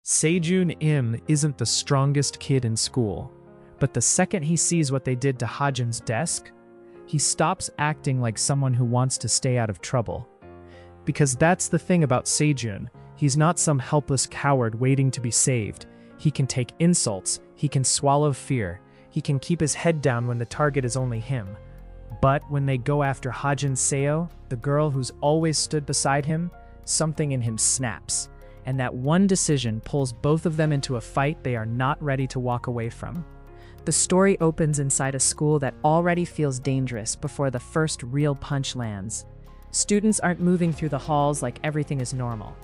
Sejun Im isn't the strongest kid in school, but the second he sees what they did to Hajin's desk, he stops acting like someone who wants to stay out of trouble. Because that's the thing about Sejun, he's not some helpless coward waiting to be saved. He can take insults, he can swallow fear, he can keep his head down when the target is only him. But when they go after Hajin Seo, the girl who's always stood beside him, something in him snaps. And that one decision pulls both of them into a fight they are not ready to walk away from. The story opens inside a school that already feels dangerous before the first real punch lands. Students aren't moving through the halls like everything is normal.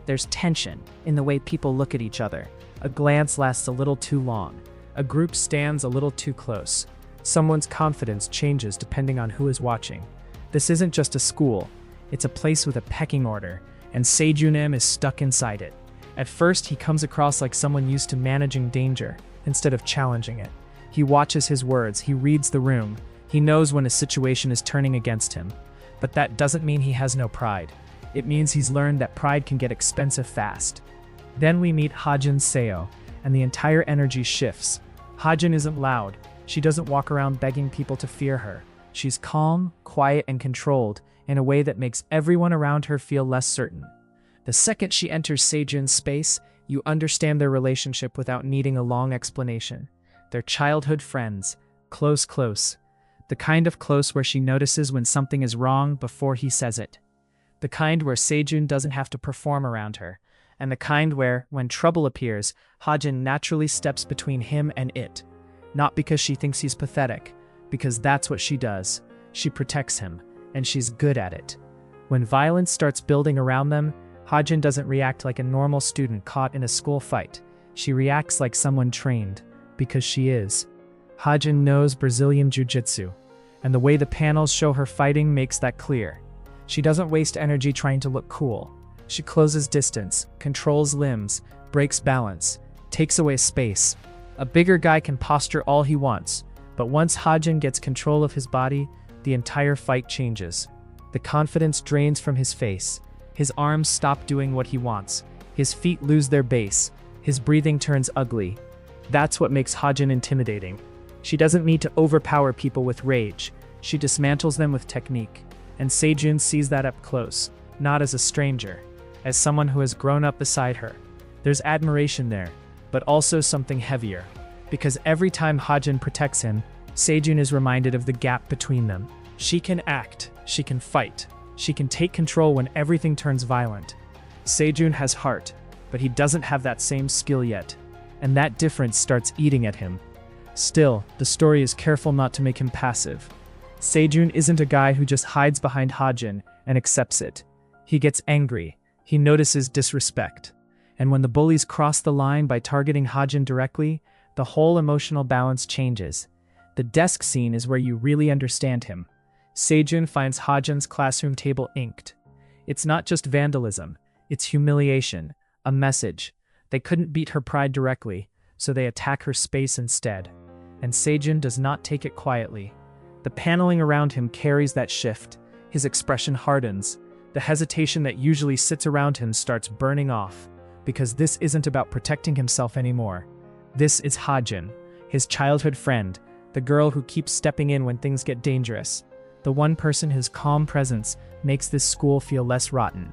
There's tension in the way people look at each other. A glance lasts a little too long. A group stands a little too close. Someone's confidence changes depending on who is watching. This isn't just a school. It's a place with a pecking order, and Sejun Im is stuck inside it. At first, he comes across like someone used to managing danger instead of challenging it. He watches his words, he reads the room, he knows when a situation is turning against him. But that doesn't mean he has no pride. It means he's learned that pride can get expensive fast. Then we meet Hajin Seo, and the entire energy shifts. Hajin isn't loud. She doesn't walk around begging people to fear her. She's calm, quiet, and controlled in a way that makes everyone around her feel less certain. The second she enters Sejun's space, you understand their relationship without needing a long explanation. They're childhood friends, close. The kind of close where she notices when something is wrong before he says it. The kind where Sejun doesn't have to perform around her. And the kind where, when trouble appears, Hajin naturally steps between him and it. Not because she thinks he's pathetic, because that's what she does. She protects him, and she's good at it. When violence starts building around them, Hajin doesn't react like a normal student caught in a school fight. She reacts like someone trained, because she is. Hajin knows Brazilian Jiu-Jitsu, and the way the panels show her fighting makes that clear. She doesn't waste energy trying to look cool. She closes distance, controls limbs, breaks balance, takes away space. A bigger guy can posture all he wants, but once Hajin gets control of his body, the entire fight changes. The confidence drains from his face. His arms stop doing what he wants. His feet lose their base. His breathing turns ugly. That's what makes Hajin intimidating. She doesn't need to overpower people with rage. She dismantles them with technique. And Sejun sees that up close, not as a stranger, as someone who has grown up beside her. There's admiration there, but also something heavier. Because every time Hajin protects him, Sejun is reminded of the gap between them. She can act, she can fight, she can take control when everything turns violent. Sejun has heart, but he doesn't have that same skill yet. And that difference starts eating at him. Still, the story is careful not to make him passive. Sejun isn't a guy who just hides behind Hajin and accepts it. He gets angry. He notices disrespect. And when the bullies cross the line by targeting Hajin directly, the whole emotional balance changes. The desk scene is where you really understand him. Sejun finds Hajin's classroom table inked. It's not just vandalism, it's humiliation, a message. They couldn't beat her pride directly, so they attack her space instead. And Sejun does not take it quietly. The paneling around him carries that shift. His expression hardens. The hesitation that usually sits around him starts burning off, because this isn't about protecting himself anymore. This is Hajin, his childhood friend, the girl who keeps stepping in when things get dangerous, the one person whose calm presence makes this school feel less rotten.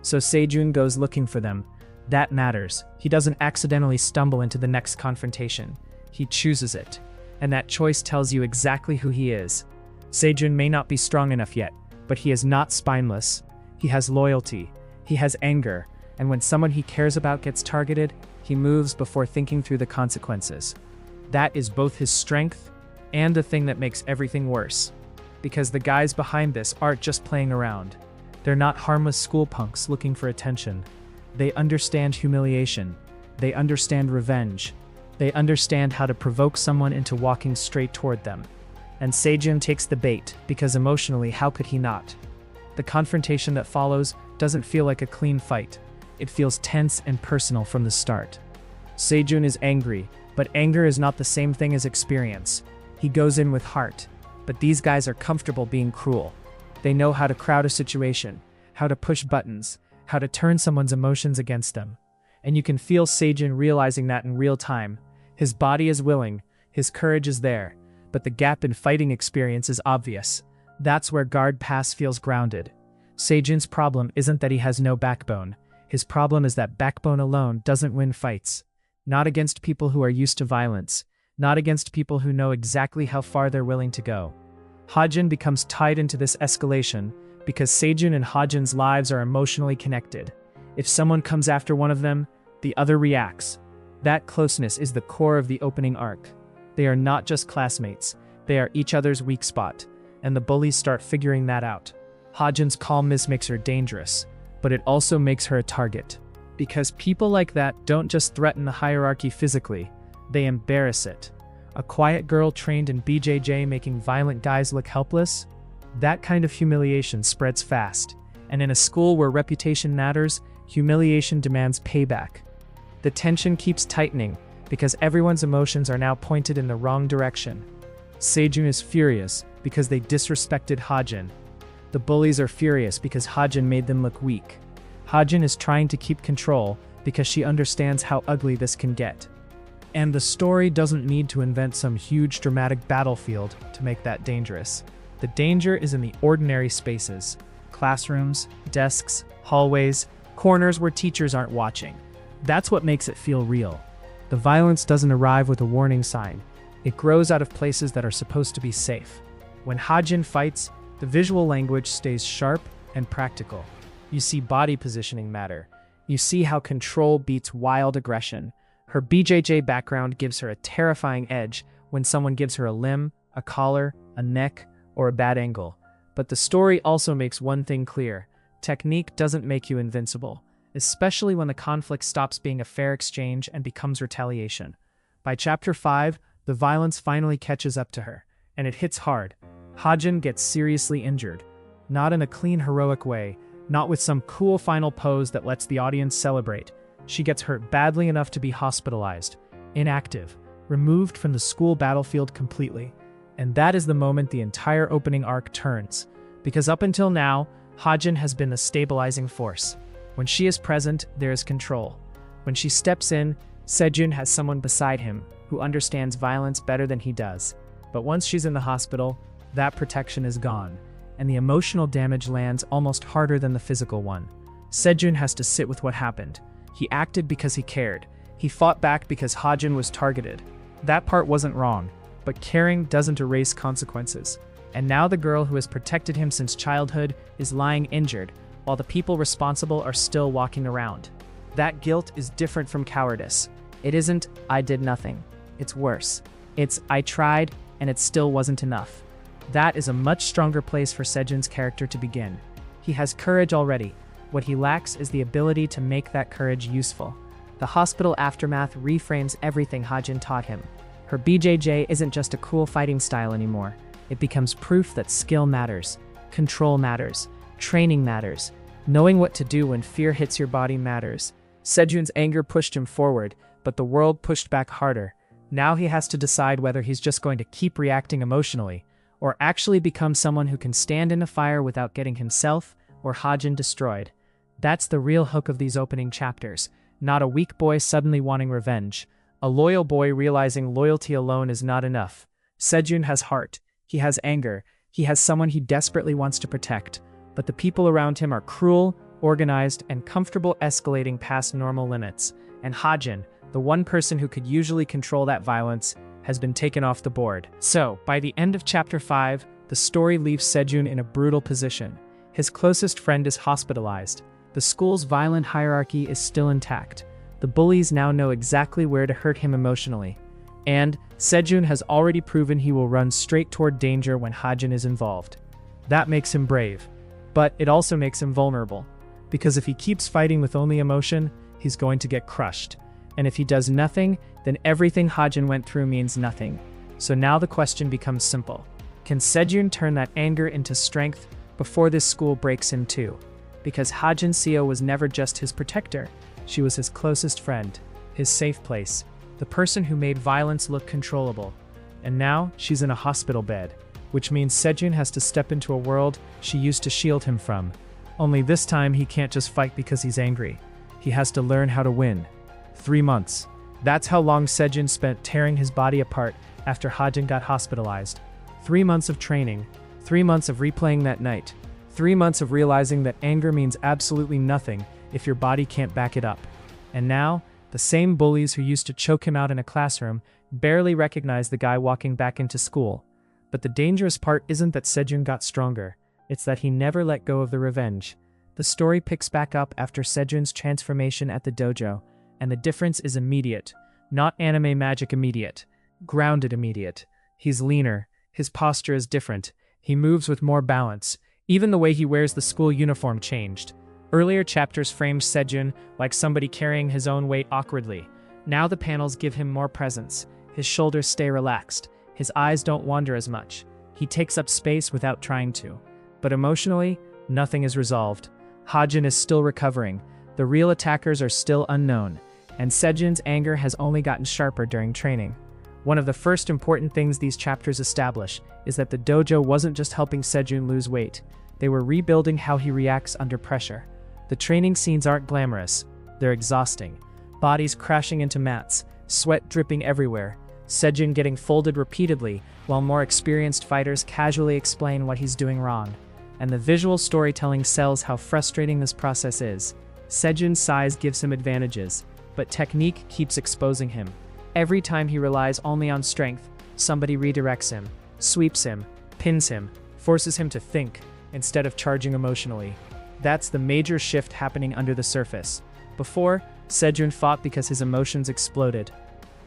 So Sejun goes looking for them. That matters. He doesn't accidentally stumble into the next confrontation. He chooses it. And that choice tells you exactly who he is. Sejun may not be strong enough yet, but he is not spineless. He has loyalty. He has anger. And when someone he cares about gets targeted, he moves before thinking through the consequences. That is both his strength and the thing that makes everything worse. Because the guys behind this aren't just playing around. They're not harmless school punks looking for attention. They understand humiliation. They understand revenge. They understand how to provoke someone into walking straight toward them. And Sejun takes the bait, because emotionally, how could he not? The confrontation that follows doesn't feel like a clean fight. It feels tense and personal from the start. Sejun is angry, but anger is not the same thing as experience. He goes in with heart, but these guys are comfortable being cruel. They know how to crowd a situation, how to push buttons, how to turn someone's emotions against them. And you can feel Sejun realizing that in real time. His body is willing, his courage is there, but the gap in fighting experience is obvious. That's where Guard Pass feels grounded. Sejun's problem isn't that he has no backbone. His problem is that backbone alone doesn't win fights. Not against people who are used to violence, not against people who know exactly how far they're willing to go. Hajin becomes tied into this escalation because Sejun and Hajin's lives are emotionally connected. If someone comes after one of them, the other reacts. That closeness is the core of the opening arc. They are not just classmates, they are each other's weak spot, and the bullies start figuring that out. Hajin's calmness makes her dangerous, but it also makes her a target. Because people like that don't just threaten the hierarchy physically, they embarrass it. A quiet girl trained in BJJ making violent guys look helpless? That kind of humiliation spreads fast, and in a school where reputation matters, humiliation demands payback. The tension keeps tightening because everyone's emotions are now pointed in the wrong direction. Sejun is furious because they disrespected Hajin. The bullies are furious because Hajin made them look weak. Hajin is trying to keep control because she understands how ugly this can get. And the story doesn't need to invent some huge dramatic battlefield to make that dangerous. The danger is in the ordinary spaces. Classrooms, desks, hallways, corners where teachers aren't watching. That's what makes it feel real. The violence doesn't arrive with a warning sign. It grows out of places that are supposed to be safe. When Hajin fights, the visual language stays sharp and practical. You see body positioning matter. You see how control beats wild aggression. Her BJJ background gives her a terrifying edge when someone gives her a limb, a collar, a neck, or a bad angle. But the story also makes one thing clear. Technique doesn't make you invincible, especially when the conflict stops being a fair exchange and becomes retaliation. By chapter 5, the violence finally catches up to her, and it hits hard. Hajin gets seriously injured. Not in a clean, heroic way, not with some cool final pose that lets the audience celebrate. She gets hurt badly enough to be hospitalized, inactive, removed from the school battlefield completely. And that is the moment the entire opening arc turns. Because up until now, Hajin has been the stabilizing force. When she is present, there is control. When she steps in, Sejun has someone beside him who understands violence better than he does. But once she's in the hospital, that protection is gone, and the emotional damage lands almost harder than the physical one. Sejun has to sit with what happened. He acted because he cared. He fought back because Hajin was targeted. That part wasn't wrong, but caring doesn't erase consequences. And now the girl who has protected him since childhood is lying injured, while the people responsible are still walking around. That guilt is different from cowardice. It isn't, "I did nothing." It's worse. It's, "I tried, and it still wasn't enough." That is a much stronger place for Sejun's character to begin. He has courage already. What he lacks is the ability to make that courage useful. The hospital aftermath reframes everything Hajin taught him. Her BJJ isn't just a cool fighting style anymore. It becomes proof that skill matters, control matters, training matters. Knowing what to do when fear hits your body matters. Sejun's anger pushed him forward, but the world pushed back harder. Now he has to decide whether he's just going to keep reacting emotionally, or actually become someone who can stand in a fire without getting himself or Hajin destroyed. That's the real hook of these opening chapters. Not a weak boy suddenly wanting revenge. A loyal boy realizing loyalty alone is not enough. Sejun has heart. He has anger. He has someone he desperately wants to protect. But the people around him are cruel, organized, and comfortable escalating past normal limits. And Hajin, the one person who could usually control that violence, has been taken off the board. So, by the end of chapter 5, the story leaves Sejun in a brutal position. His closest friend is hospitalized. The school's violent hierarchy is still intact. The bullies now know exactly where to hurt him emotionally. And Sejun has already proven he will run straight toward danger when Hajin is involved. That makes him brave. But it also makes him vulnerable. Because if he keeps fighting with only emotion, he's going to get crushed. And if he does nothing, then everything Hajin went through means nothing. So now the question becomes simple. Can Sejun turn that anger into strength before this school breaks in two? Because Hajin Seo was never just his protector. She was his closest friend, his safe place, the person who made violence look controllable. And now she's in a hospital bed, which means Sejun has to step into a world she used to shield him from. Only this time he can't just fight because he's angry. He has to learn how to win. 3 months. That's how long Sejun spent tearing his body apart after Hajin got hospitalized. 3 months of training, 3 months of replaying that night, 3 months of realizing that anger means absolutely nothing if your body can't back it up. And now, the same bullies who used to choke him out in a classroom barely recognize the guy walking back into school. But the dangerous part isn't that Sejun got stronger, it's that he never let go of the revenge. The story picks back up after Sejun's transformation at the dojo, and the difference is immediate. Not anime magic immediate, grounded immediate. He's leaner, his posture is different, he moves with more balance. Even the way he wears the school uniform changed. Earlier chapters framed Sejun like somebody carrying his own weight awkwardly. Now the panels give him more presence. His shoulders stay relaxed. His eyes don't wander as much. He takes up space without trying to. But emotionally, nothing is resolved. Hajin is still recovering. The real attackers are still unknown. And Sejun's anger has only gotten sharper during training. One of the first important things these chapters establish is that the dojo wasn't just helping Sejun lose weight. They were rebuilding how he reacts under pressure. The training scenes aren't glamorous. They're exhausting. Bodies crashing into mats, sweat dripping everywhere, Sejun getting folded repeatedly while more experienced fighters casually explain what he's doing wrong. And the visual storytelling sells how frustrating this process is. Sejun's size gives him advantages, but technique keeps exposing him. Every time he relies only on strength, somebody redirects him, sweeps him, pins him, forces him to think instead of charging emotionally. That's the major shift happening under the surface. Before, Sejun fought because his emotions exploded.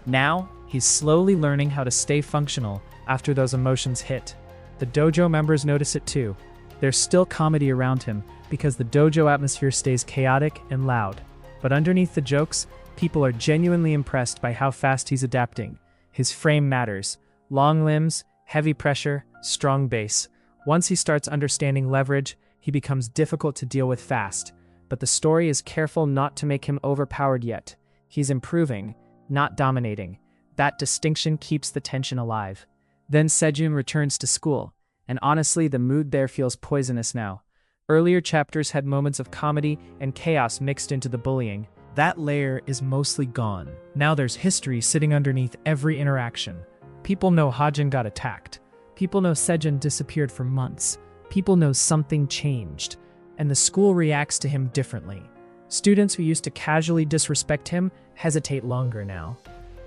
Now, he's slowly learning how to stay functional after those emotions hit. The dojo members notice it too. There's still comedy around him because the dojo atmosphere stays chaotic and loud. But underneath the jokes, people are genuinely impressed by how fast he's adapting. His frame matters. Long limbs, heavy pressure, strong base. Once he starts understanding leverage, he becomes difficult to deal with fast. But the story is careful not to make him overpowered yet. He's improving, not dominating. That distinction keeps the tension alive. Then Sejun returns to school, and honestly, the mood there feels poisonous now. Earlier chapters had moments of comedy and chaos mixed into the bullying. That layer is mostly gone. Now there's history sitting underneath every interaction. People know Hajin got attacked. People know Sejun disappeared for months. People know something changed, and the school reacts to him differently. Students who used to casually disrespect him hesitate longer now.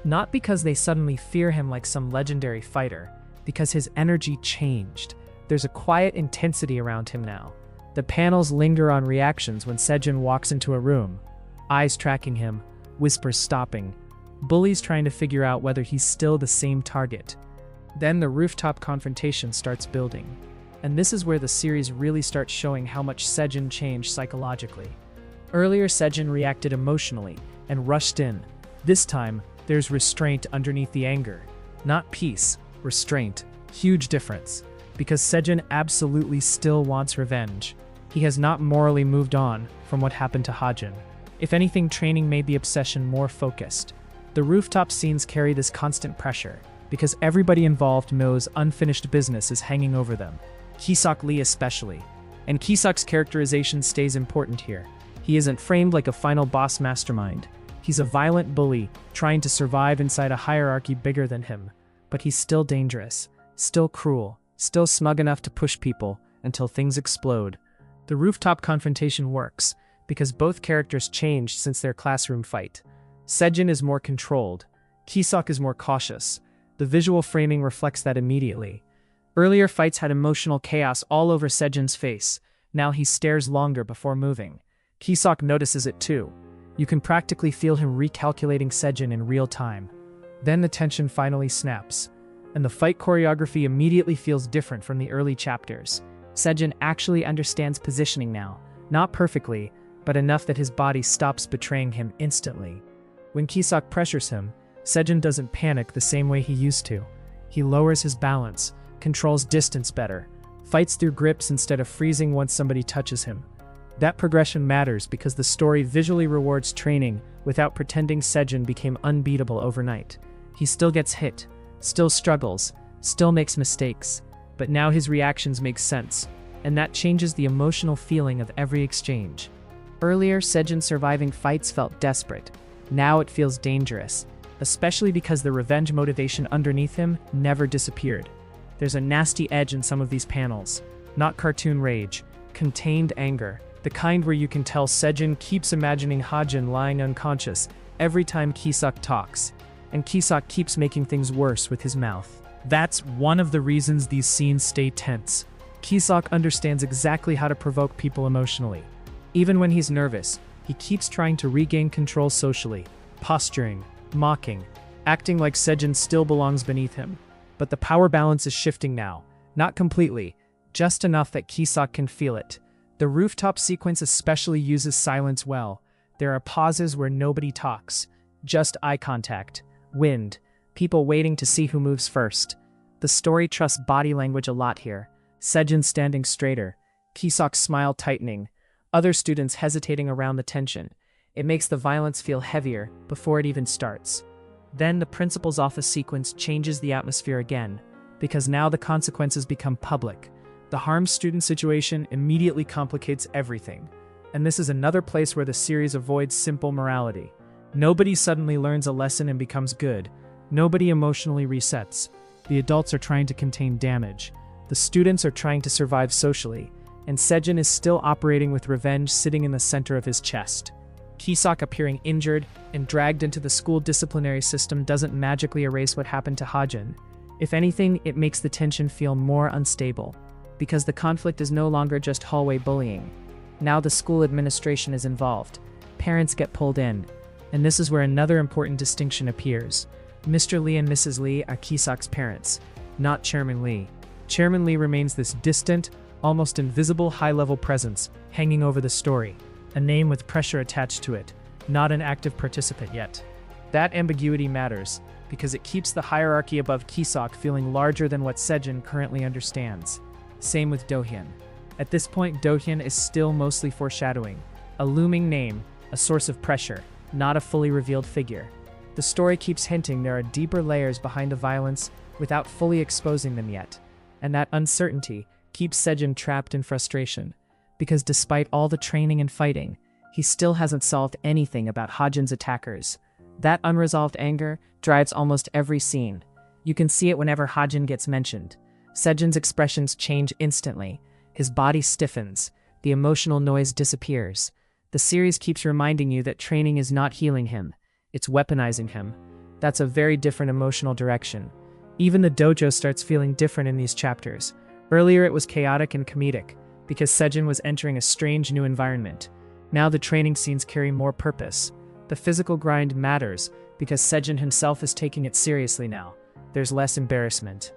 Not because they suddenly fear him like some legendary fighter, because his energy changed. There's a quiet intensity around him now. The panels linger on reactions when Sejun walks into a room. Eyes tracking him, whispers stopping. Bullies trying to figure out whether he's still the same target. Then the rooftop confrontation starts building. And this is where the series really starts showing how much Sejun changed psychologically. Earlier, Sejun reacted emotionally and rushed in. This time, there's restraint underneath the anger. Not peace, restraint. Huge difference. Because Sejun absolutely still wants revenge. He has not morally moved on from what happened to Hajin. If anything, training made the obsession more focused. The rooftop scenes carry this constant pressure, because everybody involved knows unfinished business is hanging over them. Kisok Lee especially. And Kisok's characterization stays important here. He isn't framed like a final boss mastermind. He's a violent bully, trying to survive inside a hierarchy bigger than him. But he's still dangerous, still cruel, still smug enough to push people until things explode. The rooftop confrontation works, because both characters changed since their classroom fight. Sejun is more controlled. Kisok is more cautious. The visual framing reflects that immediately. Earlier fights had emotional chaos all over Sejun's face. Now he stares longer before moving. Kisok notices it too. You can practically feel him recalculating Sejun in real time. Then the tension finally snaps, and the fight choreography immediately feels different from the early chapters. Sejun actually understands positioning now, not perfectly, but enough that his body stops betraying him instantly. When Kisok pressures him, Sejun doesn't panic the same way he used to. He lowers his balance, controls distance better, fights through grips instead of freezing once somebody touches him. That progression matters because the story visually rewards training without pretending Sejun became unbeatable overnight. He still gets hit, still struggles, still makes mistakes, but now his reactions make sense, and that changes the emotional feeling of every exchange. Earlier, Sejun surviving fights felt desperate. Now it feels dangerous, especially because the revenge motivation underneath him never disappeared. There's a nasty edge in some of these panels. Not cartoon rage, contained anger. The kind where you can tell Sejun keeps imagining Hajin lying unconscious every time Kisok talks, and Kisok keeps making things worse with his mouth. That's one of the reasons these scenes stay tense. Kisok understands exactly how to provoke people emotionally. Even when he's nervous, he keeps trying to regain control socially, posturing, mocking, acting like Sejun still belongs beneath him. But the power balance is shifting now. Not completely, just enough that Kisok can feel it. The rooftop sequence especially uses silence well. There are pauses where nobody talks, just eye contact, wind, people waiting to see who moves first. The story trusts body language a lot here. Sejun standing straighter, Kisok's smile tightening, other students hesitating around the tension. It makes the violence feel heavier before it even starts. Then the principal's office sequence changes the atmosphere again, because now the consequences become public. The harmed student situation immediately complicates everything. And this is another place where the series avoids simple morality. Nobody suddenly learns a lesson and becomes good. Nobody emotionally resets. The adults are trying to contain damage. The students are trying to survive socially. And Sejun is still operating with revenge sitting in the center of his chest. Kisok appearing injured and dragged into the school disciplinary system doesn't magically erase what happened to Hajin. If anything, it makes the tension feel more unstable, because the conflict is no longer just hallway bullying. Now the school administration is involved. Parents get pulled in. And this is where another important distinction appears. Mr. Lee and Mrs. Lee are Kisok's parents, not Chairman Lee. Chairman Lee remains this distant, almost invisible high-level presence hanging over the story, a name with pressure attached to it, not an active participant yet. That ambiguity matters, because it keeps the hierarchy above Kisok feeling larger than what Sejun currently understands. Same with Do-hyun. At this point, Do-hyun is still mostly foreshadowing, a looming name, a source of pressure, not a fully revealed figure. The story keeps hinting there are deeper layers behind the violence without fully exposing them yet, and that uncertainty keeps Sejun trapped in frustration, because despite all the training and fighting, he still hasn't solved anything about Hajin's attackers. That unresolved anger drives almost every scene. You can see it whenever Hajin gets mentioned. Sejun's expressions change instantly. His body stiffens. The emotional noise disappears. The series keeps reminding you that training is not healing him. It's weaponizing him. That's a very different emotional direction. Even the dojo starts feeling different in these chapters. Earlier it was chaotic and comedic, because Sejun was entering a strange new environment. Now the training scenes carry more purpose. The physical grind matters, because Sejun himself is taking it seriously now. There's less embarrassment,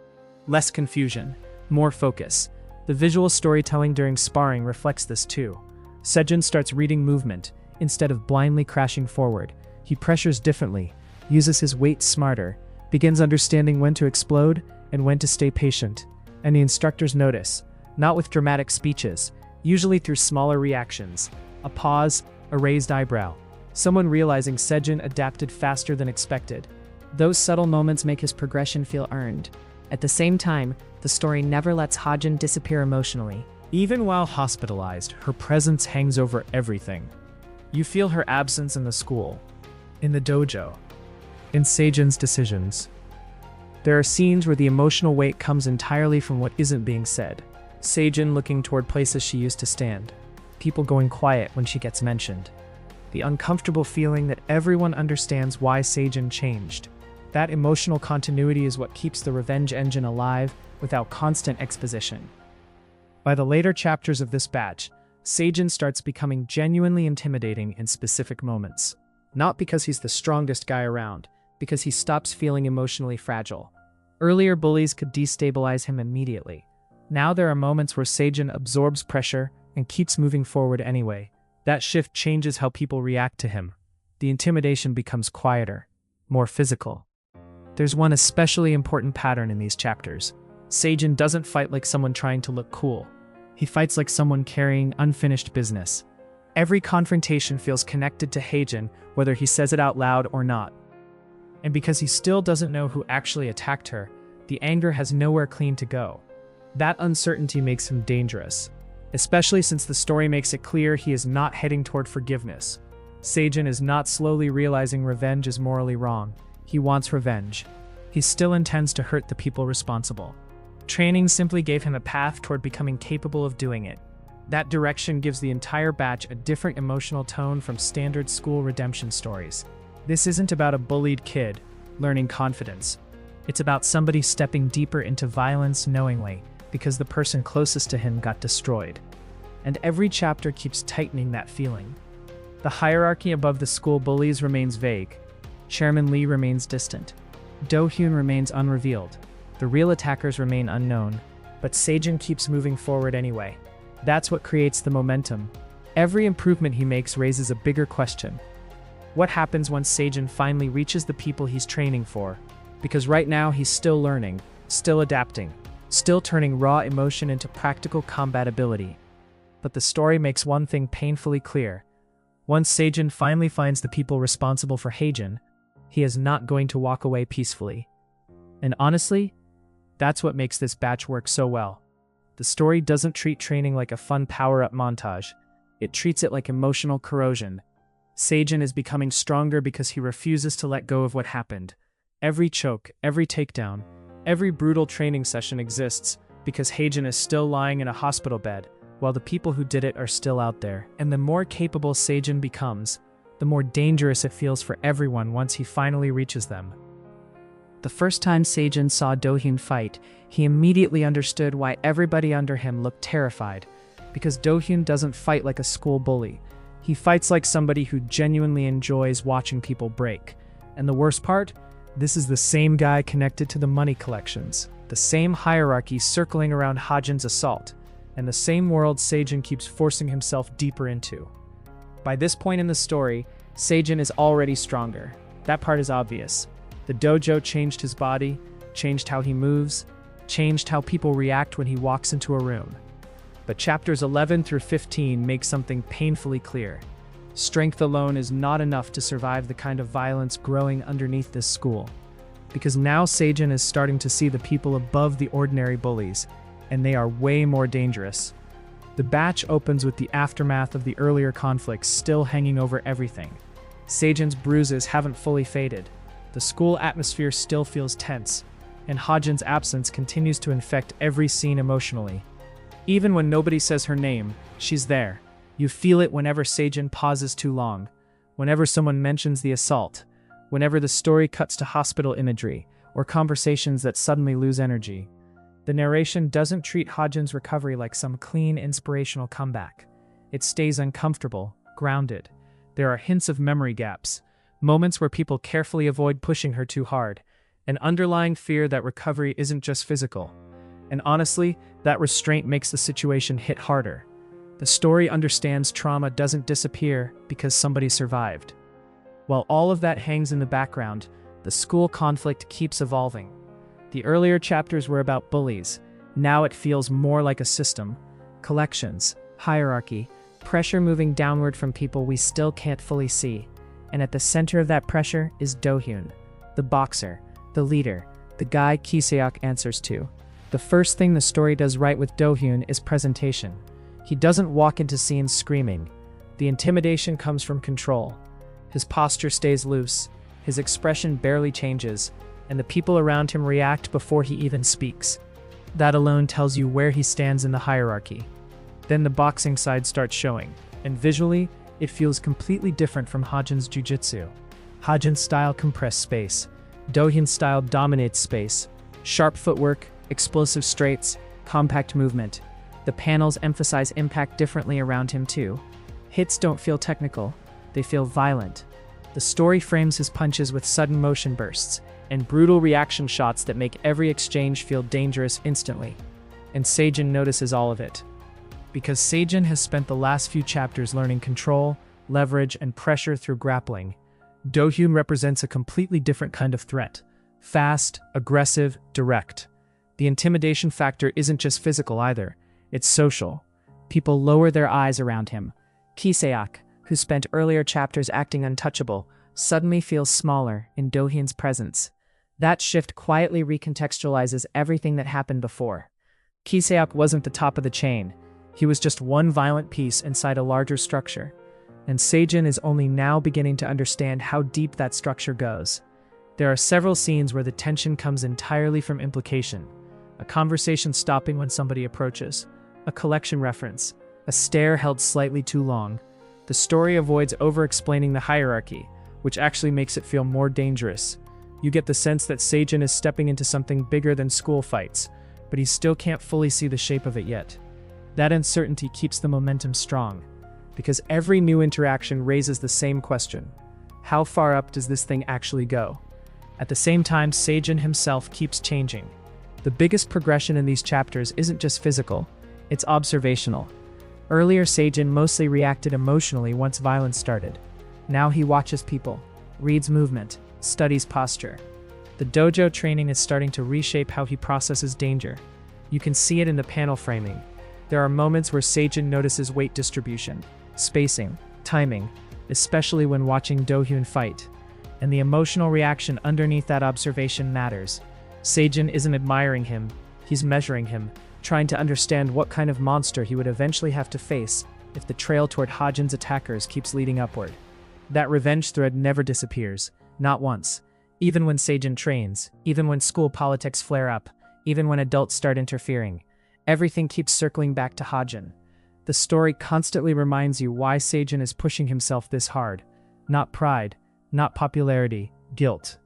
less confusion, more focus. The visual storytelling during sparring reflects this too. Sejun starts reading movement, instead of blindly crashing forward. He pressures differently, uses his weight smarter, begins understanding when to explode and when to stay patient. And the instructors notice, not with dramatic speeches, usually through smaller reactions, a pause, a raised eyebrow, someone realizing Sejun adapted faster than expected. Those subtle moments make his progression feel earned. At the same time, the story never lets Hajin disappear emotionally. Even while hospitalized, her presence hangs over everything. You feel her absence in the school, in the dojo, in Sejun's decisions. There are scenes where the emotional weight comes entirely from what isn't being said. Sejun looking toward places she used to stand. People going quiet when she gets mentioned. The uncomfortable feeling that everyone understands why Sejun changed. That emotional continuity is what keeps the revenge engine alive without constant exposition. By the later chapters of this batch, Sejun starts becoming genuinely intimidating in specific moments. Not because he's the strongest guy around, because he stops feeling emotionally fragile. Earlier bullies could destabilize him immediately. Now there are moments where Sejun absorbs pressure and keeps moving forward anyway. That shift changes how people react to him. The intimidation becomes quieter, more physical. There's one especially important pattern in these chapters. Sejun doesn't fight like someone trying to look cool. He fights like someone carrying unfinished business. Every confrontation feels connected to Hajin, whether he says it out loud or not. And because he still doesn't know who actually attacked her, the anger has nowhere clean to go. That uncertainty makes him dangerous, especially since the story makes it clear he is not heading toward forgiveness. Sejun is not slowly realizing revenge is morally wrong. He wants revenge. He still intends to hurt the people responsible. Training simply gave him a path toward becoming capable of doing it. That direction gives the entire batch a different emotional tone from standard school redemption stories. This isn't about a bullied kid learning confidence. It's about somebody stepping deeper into violence knowingly because the person closest to him got destroyed. And every chapter keeps tightening that feeling. The hierarchy above the school bullies remains vague. Chairman Lee remains distant. Do-hyun remains unrevealed. The real attackers remain unknown. But Sejun keeps moving forward anyway. That's what creates the momentum. Every improvement he makes raises a bigger question. What happens once Sejun finally reaches the people he's training for? Because right now he's still learning, still adapting, still turning raw emotion into practical combat ability. But the story makes one thing painfully clear. Once Sejun finally finds the people responsible for Hajin, he is not going to walk away peacefully. And honestly, that's what makes this batch work so well. The story doesn't treat training like a fun power-up montage. It treats it like emotional corrosion. Sejun is becoming stronger because he refuses to let go of what happened. Every choke, every takedown, every brutal training session exists because Hajin is still lying in a hospital bed, while the people who did it are still out there. And the more capable Sejun becomes, the more dangerous it feels for everyone once he finally reaches them. The first time Sejun saw Do-hyun fight, he immediately understood why everybody under him looked terrified. Because Do-hyun doesn't fight like a school bully. He fights like somebody who genuinely enjoys watching people break. And the worst part? This is the same guy connected to the money collections. The same hierarchy circling around Hajin's assault. And the same world Sejun keeps forcing himself deeper into. By this point in the story, Sejun is already stronger. That part is obvious. The dojo changed his body, changed how he moves, changed how people react when he walks into a room. But chapters 11 through 15 make something painfully clear. Strength alone is not enough to survive the kind of violence growing underneath this school. Because now Sejun is starting to see the people above the ordinary bullies, and they are way more dangerous. The batch opens with the aftermath of the earlier conflicts still hanging over everything. Sejun's bruises haven't fully faded. The school atmosphere still feels tense, and Hajin's absence continues to infect every scene emotionally. Even when nobody says her name, she's there. You feel it whenever Sejun pauses too long, whenever someone mentions the assault, whenever the story cuts to hospital imagery, or conversations that suddenly lose energy. The narration doesn't treat Hajin's recovery like some clean, inspirational comeback. It stays uncomfortable, grounded. There are hints of memory gaps, moments where people carefully avoid pushing her too hard, an underlying fear that recovery isn't just physical. And honestly, that restraint makes the situation hit harder. The story understands trauma doesn't disappear because somebody survived. While all of that hangs in the background, the school conflict keeps evolving. The earlier chapters were about bullies. Now it feels more like a system. Collections, hierarchy, pressure moving downward from people we still can't fully see. And at the center of that pressure is Do-hyun, the boxer, the leader, the guy Ki-seok answers to. The first thing the story does right with Do-hyun is presentation. He doesn't walk into scenes screaming. The intimidation comes from control. His posture stays loose, his expression barely changes, and the people around him react before he even speaks. That alone tells you where he stands in the hierarchy. Then the boxing side starts showing, and visually, it feels completely different from Hajin's jiu-jitsu. Hajin's style compressed space. Do-hyun's style dominates space. Sharp footwork, explosive straights, compact movement. The panels emphasize impact differently around him too. Hits don't feel technical, they feel violent. The story frames his punches with sudden motion bursts, and brutal reaction shots that make every exchange feel dangerous instantly. And Sejun notices all of it. Because Sejun has spent the last few chapters learning control, leverage, and pressure through grappling, Do-hyun represents a completely different kind of threat. Fast, aggressive, direct. The intimidation factor isn't just physical either, it's social. People lower their eyes around him. Ki-seok, who spent earlier chapters acting untouchable, suddenly feels smaller in Do-hyun's presence. That shift quietly recontextualizes everything that happened before. Ki-seok wasn't the top of the chain. He was just one violent piece inside a larger structure. and Sejun is only now beginning to understand how deep that structure goes. There are several scenes where the tension comes entirely from implication. A conversation stopping when somebody approaches, a collection reference, a stare held slightly too long. The story avoids over-explaining the hierarchy, which actually makes it feel more dangerous. You get the sense that Sejun is stepping into something bigger than school fights, but he still can't fully see the shape of it yet. That uncertainty keeps the momentum strong, because every new interaction raises the same question. How far up does this thing actually go? At the same time, Sejun himself keeps changing. The biggest progression in these chapters isn't just physical, it's observational. Earlier, Sejun mostly reacted emotionally once violence started. Now he watches people, reads movement, studies posture. The dojo training is starting to reshape how he processes danger. You can see it in the panel framing. There are moments where Sejun notices weight distribution, spacing, timing, especially when watching Do-hyun fight. And the emotional reaction underneath that observation matters. Sejun isn't admiring him, he's measuring him, trying to understand what kind of monster he would eventually have to face if the trail toward Hajin's attackers keeps leading upward. That revenge thread never disappears, not once. Even when Sejun trains, even when school politics flare up, even when adults start interfering, everything keeps circling back to Hajin. The story constantly reminds you why Sejun is pushing himself this hard. Not pride, not popularity, guilt.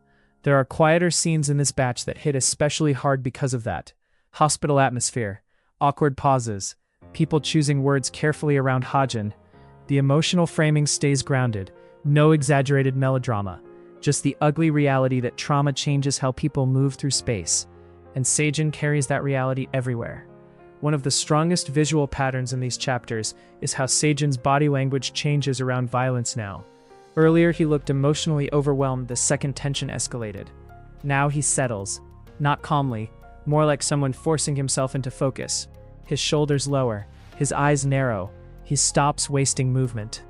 There are quieter scenes in this batch that hit especially hard because of that. Hospital atmosphere, awkward pauses, people choosing words carefully around Hajin. The emotional framing stays grounded, no exaggerated melodrama, just the ugly reality that trauma changes how people move through space. And Sejun carries that reality everywhere. One of the strongest visual patterns in these chapters is how Sejun's body language changes around violence now. Earlier he looked emotionally overwhelmed the second tension escalated. Now he settles, not calmly, more like someone forcing himself into focus. His shoulders lower, his eyes narrow, he stops wasting movement.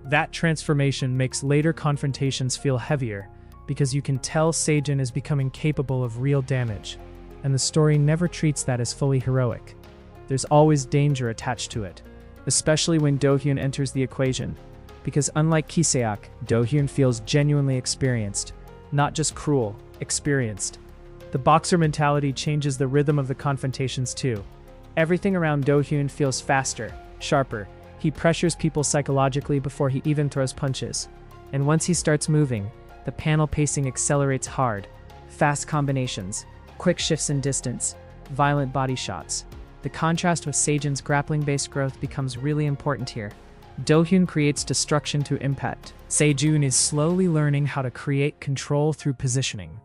That transformation makes later confrontations feel heavier, because you can tell Sejun is becoming capable of real damage, and the story never treats that as fully heroic. There's always danger attached to it, especially when Do-hyun enters the equation, because unlike Kiseok, Do-hyun feels genuinely experienced, not just cruel, experienced. The boxer mentality changes the rhythm of the confrontations too. Everything around Do-hyun feels faster, sharper. He pressures people psychologically before he even throws punches. And once he starts moving, the panel pacing accelerates hard. Fast combinations, quick shifts in distance, violent body shots. The contrast with Sejun's grappling-based growth becomes really important here. Do-hyun creates destruction through impact. Sejun is slowly learning how to create control through positioning.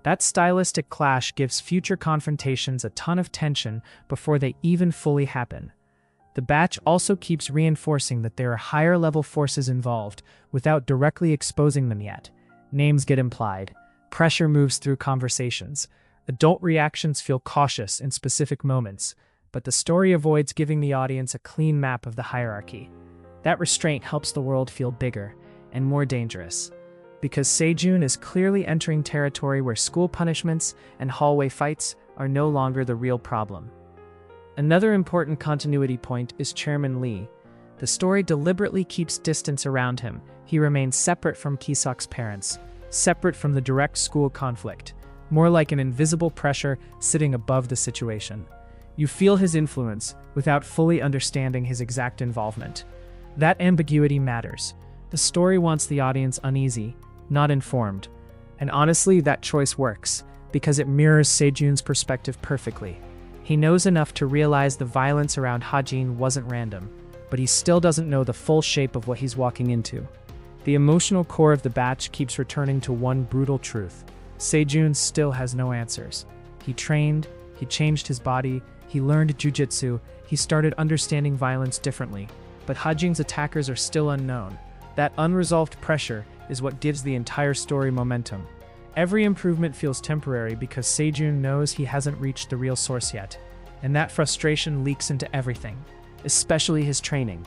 That stylistic clash gives future confrontations a ton of tension before they even fully happen. The batch also keeps reinforcing that there are higher-level forces involved without directly exposing them yet. Names get implied. Pressure moves through conversations. Adult reactions feel cautious in specific moments, but the story avoids giving the audience a clean map of the hierarchy. That restraint helps the world feel bigger and more dangerous, because Sejun is clearly entering territory where school punishments and hallway fights are no longer the real problem. Another important continuity point is Chairman Lee. The story deliberately keeps distance around him. He remains separate from Kiseok's parents, separate from the direct school conflict, more like an invisible pressure sitting above the situation. You feel his influence without fully understanding his exact involvement. That ambiguity matters. The story wants the audience uneasy, not informed. And honestly, that choice works, because it mirrors Sejun's perspective perfectly. He knows enough to realize the violence around Hajin wasn't random, but he still doesn't know the full shape of what he's walking into. The emotional core of the batch keeps returning to one brutal truth. Sejun still has no answers. He trained, he changed his body, he learned jujitsu, he started understanding violence differently, but Hajin's attackers are still unknown. That unresolved pressure is what gives the entire story momentum. Every improvement feels temporary because Sejun knows he hasn't reached the real source yet, and that frustration leaks into everything, especially his training.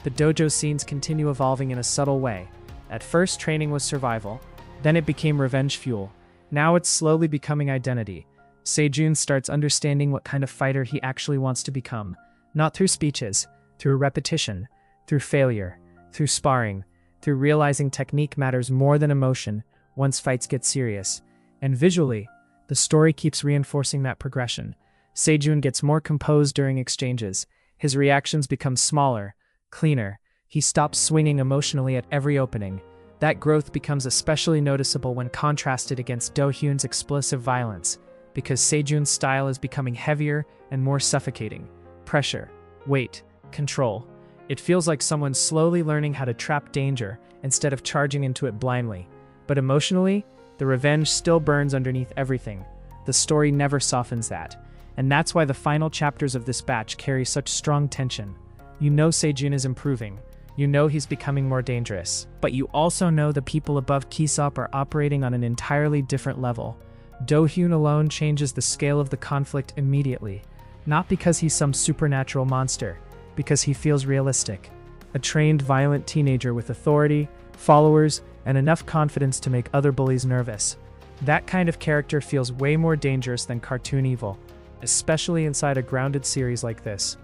The dojo scenes continue evolving in a subtle way. At first, training was survival, then it became revenge fuel. Now it's slowly becoming identity. Sejun starts understanding what kind of fighter he actually wants to become, not through speeches, through repetition, through failure. through sparring, through realizing technique matters more than emotion once fights get serious. And visually, the story keeps reinforcing that progression. Sejun gets more composed during exchanges. His reactions become smaller, cleaner. He stops swinging emotionally at every opening. That growth becomes especially noticeable when contrasted against Do-hyun's explosive violence, because Sejun's style is becoming heavier and more suffocating. Pressure, weight, control. It feels like someone slowly learning how to trap danger instead of charging into it blindly. But emotionally, the revenge still burns underneath everything. The story never softens that. And that's why the final chapters of this batch carry such strong tension. You know Sejun is improving. You know he's becoming more dangerous. But you also know the people above Kisop are operating on an entirely different level. Do-hyun alone changes the scale of the conflict immediately. Not because he's some supernatural monster, because he feels realistic. A trained, violent teenager with authority, followers, and enough confidence to make other bullies nervous. That kind of character feels way more dangerous than cartoon evil, especially inside a grounded series like this.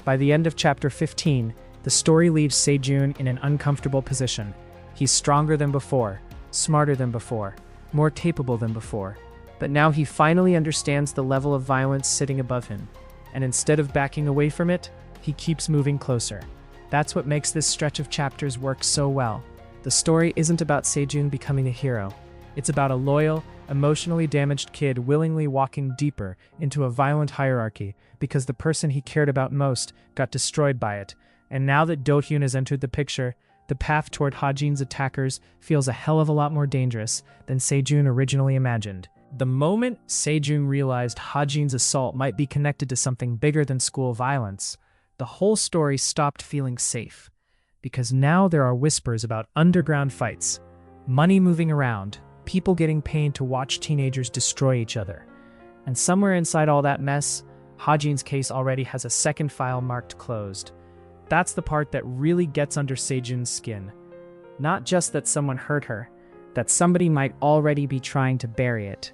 By the end of chapter 15, the story leaves Sejun in an uncomfortable position. He's stronger than before, smarter than before, more capable than before. But now he finally understands the level of violence sitting above him. And instead of backing away from it, he keeps moving closer. That's what makes this stretch of chapters work so well. The story isn't about Sejun becoming a hero. It's about a loyal, emotionally damaged kid willingly walking deeper into a violent hierarchy because the person he cared about most got destroyed by it. And now that Do-hyun has entered the picture, the path toward Hajin's attackers feels a hell of a lot more dangerous than Sejun originally imagined. The moment Sejun realized Hajin's assault might be connected to something bigger than school violence, the whole story stopped feeling safe. Because now there are whispers about underground fights, money moving around, people getting paid to watch teenagers destroy each other. And somewhere inside all that mess, Hajin's case already has a second file marked closed. That's the part that really gets under Sejun's skin. Not just that someone hurt her, that somebody might already be trying to bury it.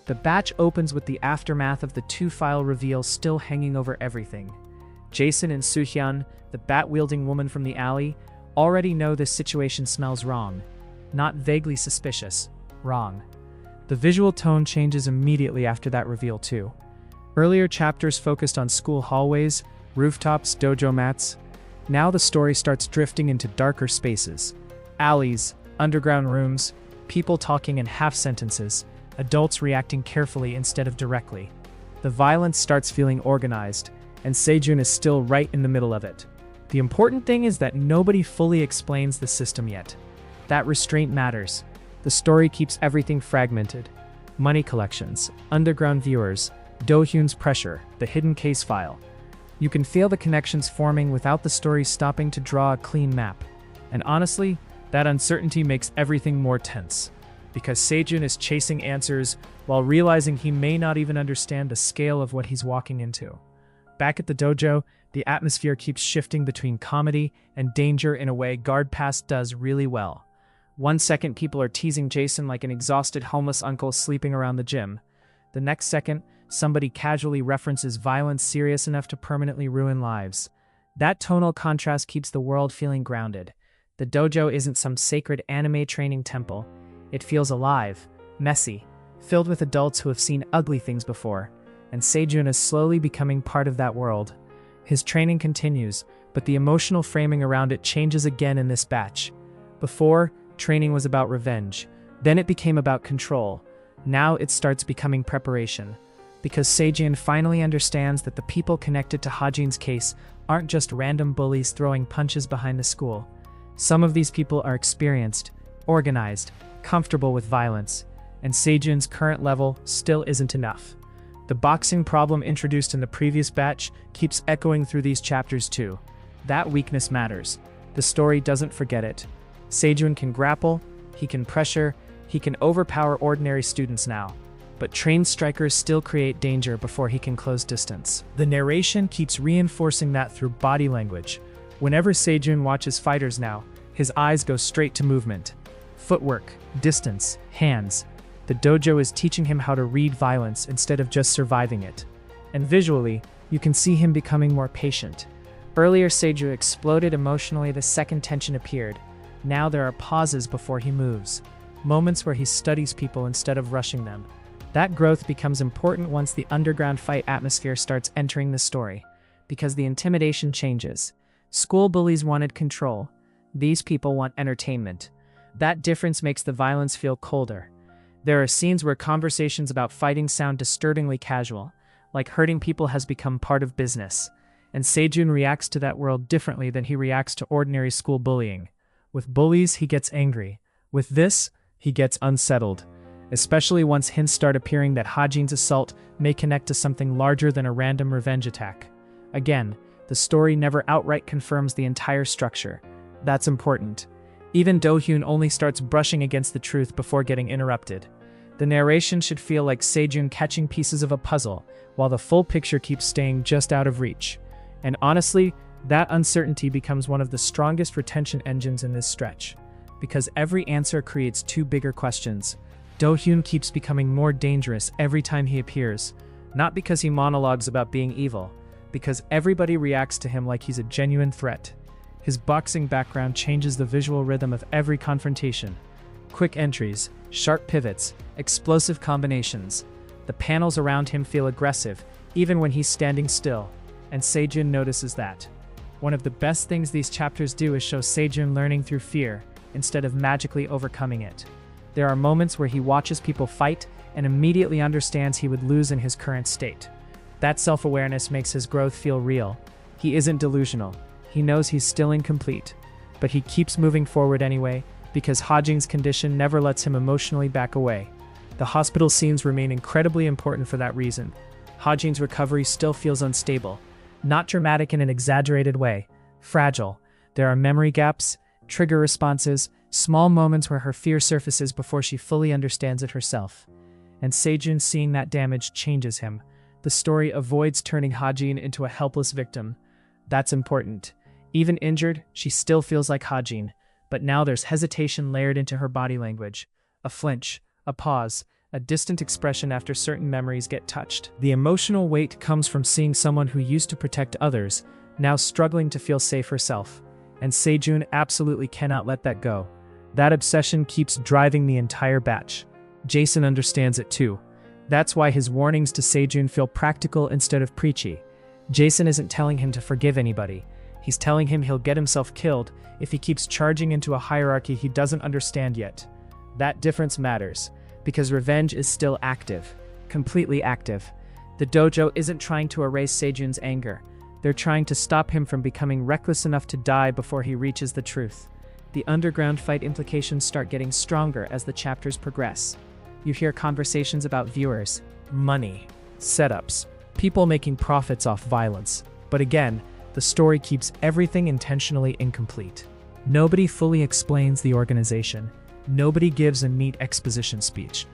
The batch opens with the aftermath of the two-file reveal still hanging over everything. Jason and Su-Heyon, the bat-wielding woman from the alley, already know this situation smells wrong. Not vaguely suspicious, wrong. The visual tone changes immediately after that reveal too. Earlier chapters focused on school hallways, rooftops, dojo mats. Now the story starts drifting into darker spaces. Alleys, underground rooms, people talking in half sentences, adults reacting carefully instead of directly. The violence starts feeling organized, and Sejun is still right in the middle of it. The important thing is that nobody fully explains the system yet. That restraint matters. The story keeps everything fragmented. Money collections, underground viewers, Do-hyun's pressure, the hidden case file. You can feel the connections forming without the story stopping to draw a clean map. And honestly, that uncertainty makes everything more tense. Because Sejun is chasing answers while realizing he may not even understand the scale of what he's walking into. Back at the dojo, the atmosphere keeps shifting between comedy and danger in a way Guard Pass does really well. 1 second, people are teasing Jason like an exhausted homeless uncle sleeping around the gym. The next second, somebody casually references violence serious enough to permanently ruin lives. That tonal contrast keeps the world feeling grounded. The dojo isn't some sacred anime training temple. It feels alive, messy, filled with adults who have seen ugly things before. And Sejun is slowly becoming part of that world. His training continues, but the emotional framing around it changes again in this batch. Before, training was about revenge. Then it became about control. Now it starts becoming preparation. Because Sejun finally understands that the people connected to Hajin's case aren't just random bullies throwing punches behind the school. Some of these people are experienced, organized, comfortable with violence. And Sejun's current level still isn't enough. The boxing problem introduced in the previous batch keeps echoing through these chapters too. That weakness matters. The story doesn't forget it. Sejun can grapple, he can pressure, he can overpower ordinary students now. But trained strikers still create danger before he can close distance. The narration keeps reinforcing that through body language. Whenever Sejun watches fighters now, his eyes go straight to movement. Footwork, distance, hands. The dojo is teaching him how to read violence instead of just surviving it. And visually, you can see him becoming more patient. Earlier, Sejun exploded emotionally the second tension appeared. Now there are pauses before he moves. Moments where he studies people instead of rushing them. That growth becomes important once the underground fight atmosphere starts entering the story, because the intimidation changes. School bullies wanted control. These people want entertainment. That difference makes the violence feel colder. There are scenes where conversations about fighting sound disturbingly casual, like hurting people has become part of business. And Sejun reacts to that world differently than he reacts to ordinary school bullying. With bullies, he gets angry. With this, he gets unsettled. Especially once hints start appearing that Hajin's assault may connect to something larger than a random revenge attack. Again, the story never outright confirms the entire structure. That's important. Even Do-hyun only starts brushing against the truth before getting interrupted. The narration should feel like Sejun catching pieces of a puzzle, while the full picture keeps staying just out of reach. And honestly, that uncertainty becomes one of the strongest retention engines in this stretch. Because every answer creates two bigger questions. Do-hyun keeps becoming more dangerous every time he appears, not because he monologues about being evil, because everybody reacts to him like he's a genuine threat. His boxing background changes the visual rhythm of every confrontation. Quick entries, sharp pivots, explosive combinations. The panels around him feel aggressive, even when he's standing still, and Sejun notices that. One of the best things these chapters do is show Sejun learning through fear, instead of magically overcoming it. There are moments where he watches people fight and immediately understands he would lose in his current state. That self-awareness makes his growth feel real. He isn't delusional. He knows he's still incomplete. But he keeps moving forward anyway, because Hajin's condition never lets him emotionally back away. The hospital scenes remain incredibly important for that reason. Hajin's recovery still feels unstable. Not dramatic in an exaggerated way. Fragile. There are memory gaps, trigger responses, small moments where her fear surfaces before she fully understands it herself. And Sejun seeing that damage changes him. The story avoids turning Hajin into a helpless victim. That's important. Even injured, she still feels like Hajin. But now there's hesitation layered into her body language. A flinch, a pause, a distant expression after certain memories get touched. The emotional weight comes from seeing someone who used to protect others, now struggling to feel safe herself. And Sejun absolutely cannot let that go. That obsession keeps driving the entire batch. Jason understands it too. That's why his warnings to Sejun feel practical instead of preachy. Jason isn't telling him to forgive anybody. He's telling him he'll get himself killed if he keeps charging into a hierarchy he doesn't understand yet. That difference matters, because revenge is still active. Completely active. The dojo isn't trying to erase Sejun's anger. They're trying to stop him from becoming reckless enough to die before he reaches the truth. The underground fight implications start getting stronger as the chapters progress. You hear conversations about viewers, money, setups, people making profits off violence. But again, the story keeps everything intentionally incomplete. Nobody fully explains the organization. Nobody gives a neat exposition speech.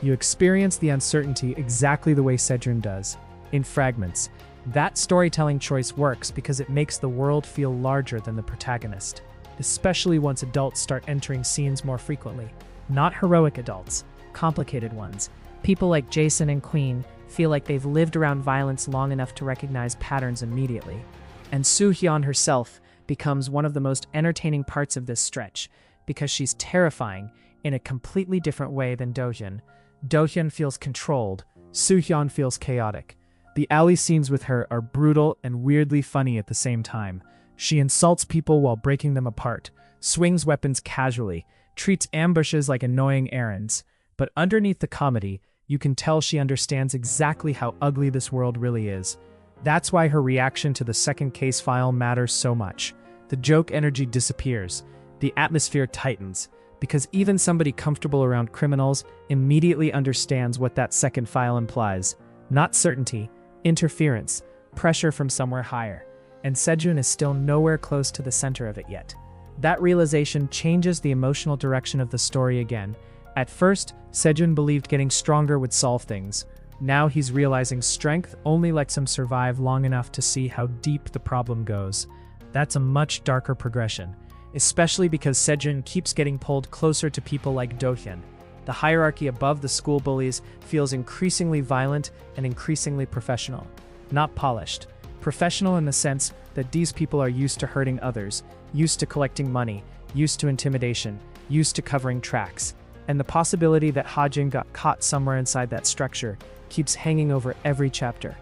You experience the uncertainty exactly the way Sejun does, in fragments. That storytelling choice works because it makes the world feel larger than the protagonist, especially once adults start entering scenes more frequently. Not heroic adults, complicated ones. People like Jason and Queen feel like they've lived around violence long enough to recognize patterns immediately. And Su-Heyon herself becomes one of the most entertaining parts of this stretch, because she's terrifying in a completely different way than Do-hyun. Do-hyun feels controlled, Su-Heyon feels chaotic. The alley scenes with her are brutal and weirdly funny at the same time. She insults people while breaking them apart, swings weapons casually, treats ambushes like annoying errands. But underneath the comedy, you can tell she understands exactly how ugly this world really is. That's why her reaction to the second case file matters so much. The joke energy disappears. The atmosphere tightens, because even somebody comfortable around criminals immediately understands what that second file implies. Not certainty, interference, pressure from somewhere higher. And Sejun is still nowhere close to the center of it yet. That realization changes the emotional direction of the story again. At first, Sejun believed getting stronger would solve things. Now he's realizing strength only lets him survive long enough to see how deep the problem goes. That's a much darker progression, especially because Sejun keeps getting pulled closer to people like Do-hyun. The hierarchy above the school bullies feels increasingly violent and increasingly professional. Not polished. Professional in the sense that these people are used to hurting others, used to collecting money, used to intimidation, used to covering tracks. And the possibility that Hajin got caught somewhere inside that structure keeps hanging over every chapter.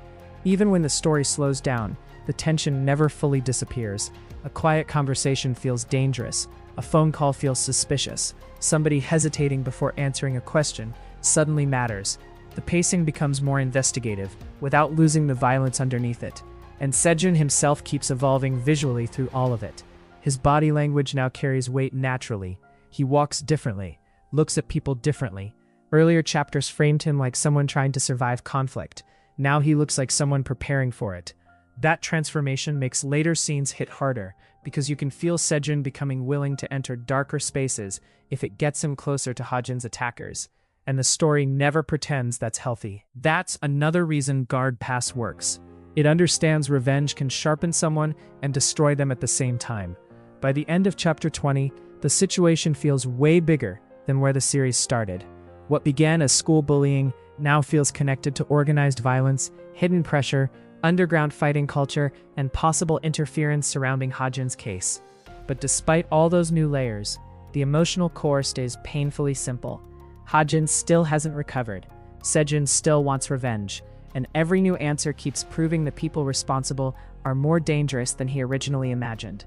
Even when the story slows down, the tension never fully disappears. A quiet conversation feels dangerous. A phone call feels suspicious. Somebody hesitating before answering a question suddenly matters. The pacing becomes more investigative, without losing the violence underneath it. And Sejun himself keeps evolving visually through all of it. His body language now carries weight naturally. He walks differently, looks at people differently. Earlier chapters framed him like someone trying to survive conflict. Now he looks like someone preparing for it. That transformation makes later scenes hit harder, because you can feel Sejun becoming willing to enter darker spaces if it gets him closer to Hajin's attackers. And the story never pretends that's healthy. That's another reason Guard Pass works. It understands revenge can sharpen someone and destroy them at the same time. By the end of chapter 20, the situation feels way bigger than where the series started. What began as school bullying now feels connected to organized violence, hidden pressure, underground fighting culture, and possible interference surrounding Hajin's case. But despite all those new layers, the emotional core stays painfully simple. Hajin still hasn't recovered. Sejun still wants revenge, and every new answer keeps proving the people responsible are more dangerous than he originally imagined.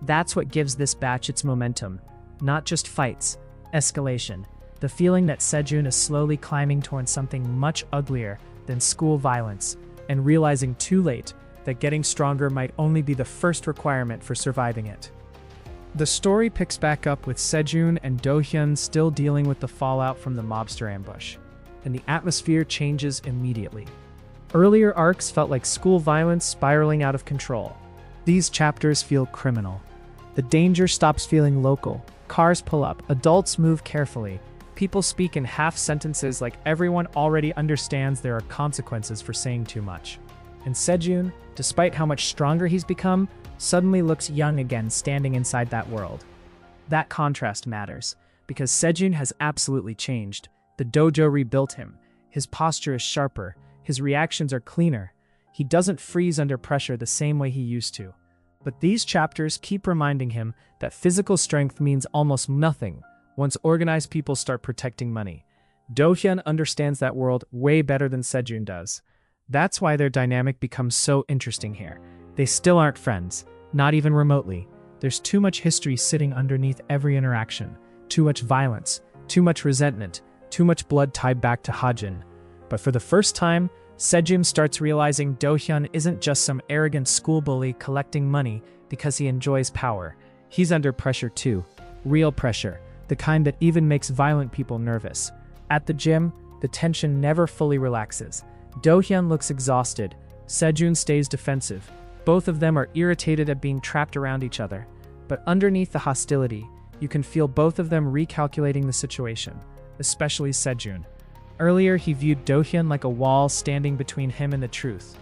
That's what gives this batch its momentum. Not just fights, escalation. The feeling that Sejun is slowly climbing towards something much uglier than school violence, and realizing too late that getting stronger might only be the first requirement for surviving it. The story picks back up with Sejun and Do-hyun still dealing with the fallout from the mobster ambush, and the atmosphere changes immediately. Earlier arcs felt like school violence spiraling out of control. These chapters feel criminal. The danger stops feeling local. Cars pull up, adults move carefully. People speak in half sentences like everyone already understands there are consequences for saying too much. And Sejun, despite how much stronger he's become, suddenly looks young again standing inside that world. That contrast matters, because Sejun has absolutely changed. The dojo rebuilt him. His posture is sharper. His reactions are cleaner. He doesn't freeze under pressure the same way he used to. But these chapters keep reminding him that physical strength means almost nothing once organized people start protecting money. Do-hyun understands that world way better than Sejun does. That's why their dynamic becomes so interesting here. They still aren't friends, not even remotely. There's too much history sitting underneath every interaction, too much violence, too much resentment, too much blood tied back to Hajin. But for the first time, Sejun starts realizing Do-hyun isn't just some arrogant school bully collecting money because he enjoys power. He's under pressure too. Real pressure. The kind that even makes violent people nervous. At the gym, the tension never fully relaxes. Do-hyun looks exhausted. Sejun stays defensive. Both of them are irritated at being trapped around each other. But underneath the hostility, you can feel both of them recalculating the situation, especially Sejun. Earlier, he viewed Do-hyun like a wall standing between him and the truth.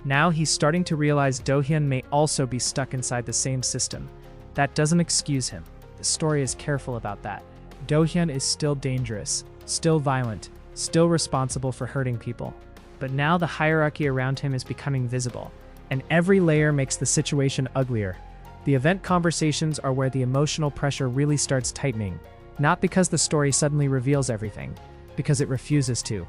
Now he's starting to realize Do-hyun may also be stuck inside the same system. That doesn't excuse him. The story is careful about that. Do-hyun is still dangerous, still violent, still responsible for hurting people. But now the hierarchy around him is becoming visible, and every layer makes the situation uglier. The event conversations are where the emotional pressure really starts tightening, not because the story suddenly reveals everything, because it refuses to.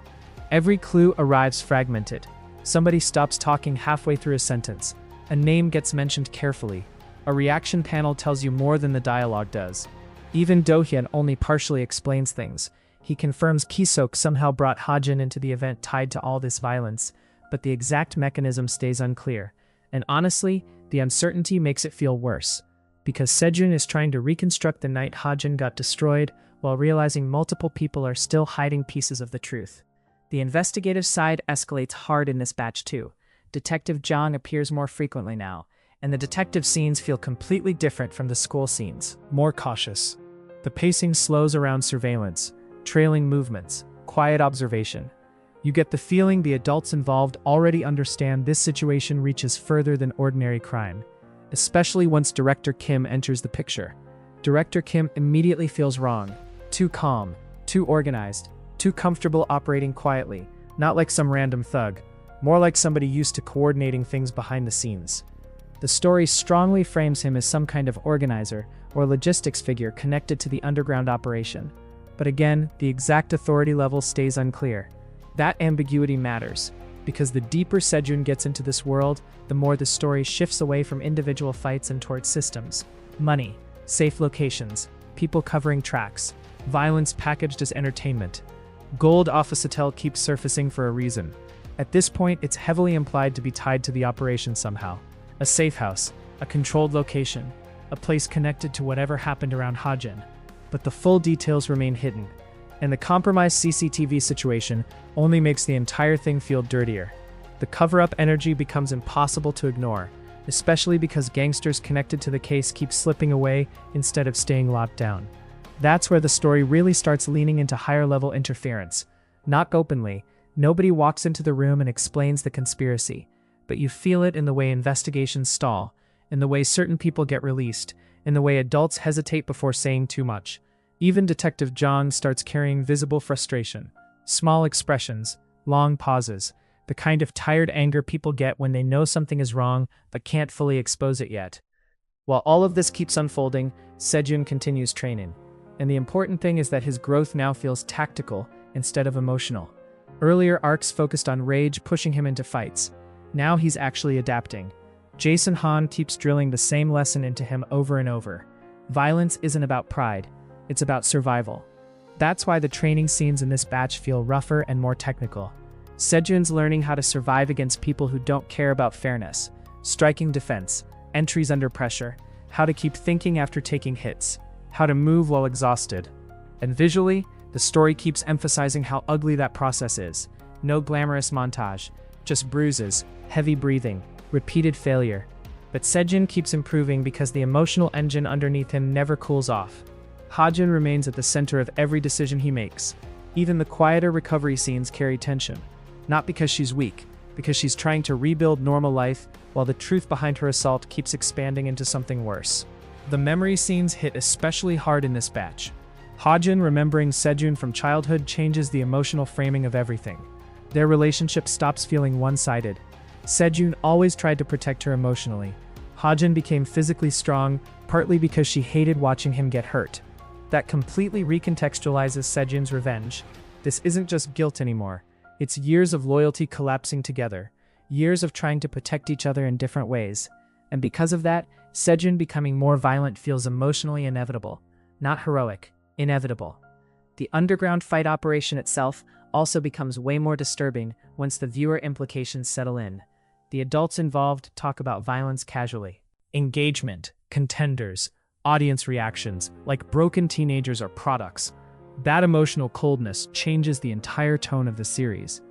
Every clue arrives fragmented. Somebody stops talking halfway through a sentence. A name gets mentioned carefully. A reaction panel tells you more than the dialogue does. Even Do-hyun only partially explains things. He confirms Ki-sok somehow brought Hajin into the event tied to all this violence, but the exact mechanism stays unclear. And honestly, the uncertainty makes it feel worse, because Sejun is trying to reconstruct the night Hajin got destroyed while realizing multiple people are still hiding pieces of the truth. The investigative side escalates hard in this batch too. Detective Jang appears more frequently now, and the detective scenes feel completely different from the school scenes, more cautious. The pacing slows around surveillance, trailing movements, quiet observation. You get the feeling the adults involved already understand this situation reaches further than ordinary crime, especially once Director Kim enters the picture. Director Kim immediately feels wrong, too calm, too organized, too comfortable operating quietly, not like some random thug, more like somebody used to coordinating things behind the scenes. The story strongly frames him as some kind of organizer or logistics figure connected to the underground operation. But again, the exact authority level stays unclear. That ambiguity matters, because the deeper Sejun gets into this world, the more the story shifts away from individual fights and towards systems. Money, safe locations, people covering tracks, violence packaged as entertainment. Gold Officetel keeps surfacing for a reason. At this point, it's heavily implied to be tied to the operation somehow. A safe house, a controlled location, a place connected to whatever happened around Hajin. But the full details remain hidden, and the compromised CCTV situation only makes the entire thing feel dirtier. The cover-up energy becomes impossible to ignore, especially because gangsters connected to the case keep slipping away instead of staying locked down. That's where the story really starts leaning into higher-level interference. Not openly, nobody walks into the room and explains the conspiracy, but you feel it in the way investigations stall, in the way certain people get released, in the way adults hesitate before saying too much. Even Detective Jong starts carrying visible frustration. Small expressions, long pauses, the kind of tired anger people get when they know something is wrong but can't fully expose it yet. While all of this keeps unfolding, Sejun continues training. And the important thing is that his growth now feels tactical instead of emotional. Earlier arcs focused on rage pushing him into fights. Now he's actually adapting. Jason Han keeps drilling the same lesson into him over and over. Violence isn't about pride, it's about survival. That's why the training scenes in this batch feel rougher and more technical. Sejun's learning how to survive against people who don't care about fairness, striking defense, entries under pressure, how to keep thinking after taking hits, how to move while exhausted. And visually, the story keeps emphasizing how ugly that process is. No glamorous montage, just bruises, heavy breathing, repeated failure. But Sejun keeps improving because the emotional engine underneath him never cools off. Hajin remains at the center of every decision he makes. Even the quieter recovery scenes carry tension. Not because she's weak, because she's trying to rebuild normal life while the truth behind her assault keeps expanding into something worse. The memory scenes hit especially hard in this batch. Hajin remembering Sejun from childhood changes the emotional framing of everything. Their relationship stops feeling one-sided. Sejun always tried to protect her emotionally. Hajin became physically strong, partly because she hated watching him get hurt. That completely recontextualizes Sejun's revenge. This isn't just guilt anymore. It's years of loyalty collapsing together, years of trying to protect each other in different ways. And because of that, Sejun becoming more violent feels emotionally inevitable. Not heroic, inevitable. The underground fight operation itself also becomes way more disturbing once the viewer implications settle in. The adults involved talk about violence casually. Engagement, contenders, audience reactions, like broken teenagers or products. That emotional coldness changes the entire tone of the series.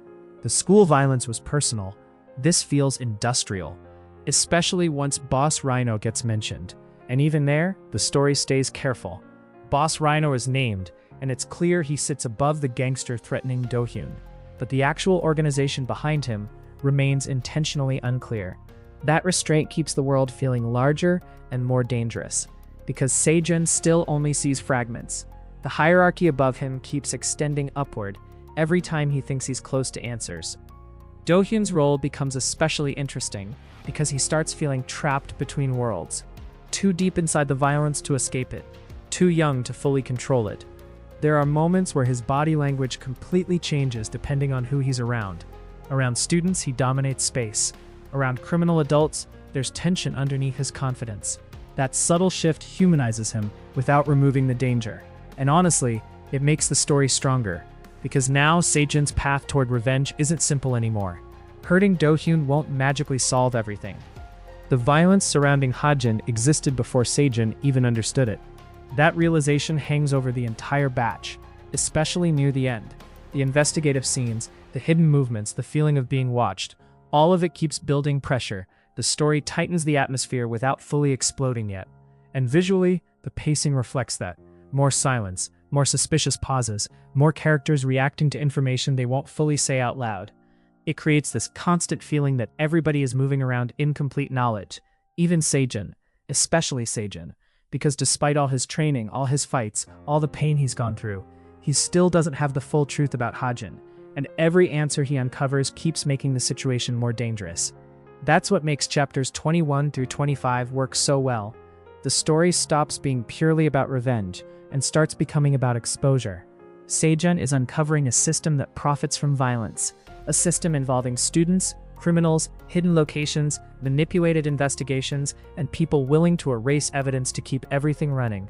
The school violence was personal. This feels industrial, especially once Boss Rhino gets mentioned. And even there, the story stays careful. Boss Rhino is named, and it's clear he sits above the gangster threatening Do-hyun. But the actual organization behind him remains intentionally unclear. That restraint keeps the world feeling larger and more dangerous, because Sejun still only sees fragments. The hierarchy above him keeps extending upward every time he thinks he's close to answers. Do-hyun's role becomes especially interesting because he starts feeling trapped between worlds. Too deep inside the violence to escape it, too young to fully control it. There are moments where his body language completely changes depending on who he's around. Around students, he dominates space. Around criminal adults, there's tension underneath his confidence. That subtle shift humanizes him without removing the danger. And honestly, it makes the story stronger, because now Sejun's path toward revenge isn't simple anymore. Hurting Do-hyun won't magically solve everything. The violence surrounding Hajin existed before Sejun even understood it. That realization hangs over the entire batch, especially near the end. The investigative scenes, the hidden movements, the feeling of being watched, all of it keeps building pressure. The story tightens the atmosphere without fully exploding yet. And visually, the pacing reflects that. More silence, more suspicious pauses, more characters reacting to information they won't fully say out loud. It creates this constant feeling that everybody is moving around incomplete knowledge, even Sejun, especially Sejun, because despite all his training, all his fights, all the pain he's gone through, he still doesn't have the full truth about Hajin, and every answer he uncovers keeps making the situation more dangerous. That's what makes chapters 21 through 25 work so well. The story stops being purely about revenge and starts becoming about exposure. Sejun is uncovering a system that profits from violence, a system involving students, criminals, hidden locations, manipulated investigations, and people willing to erase evidence to keep everything running.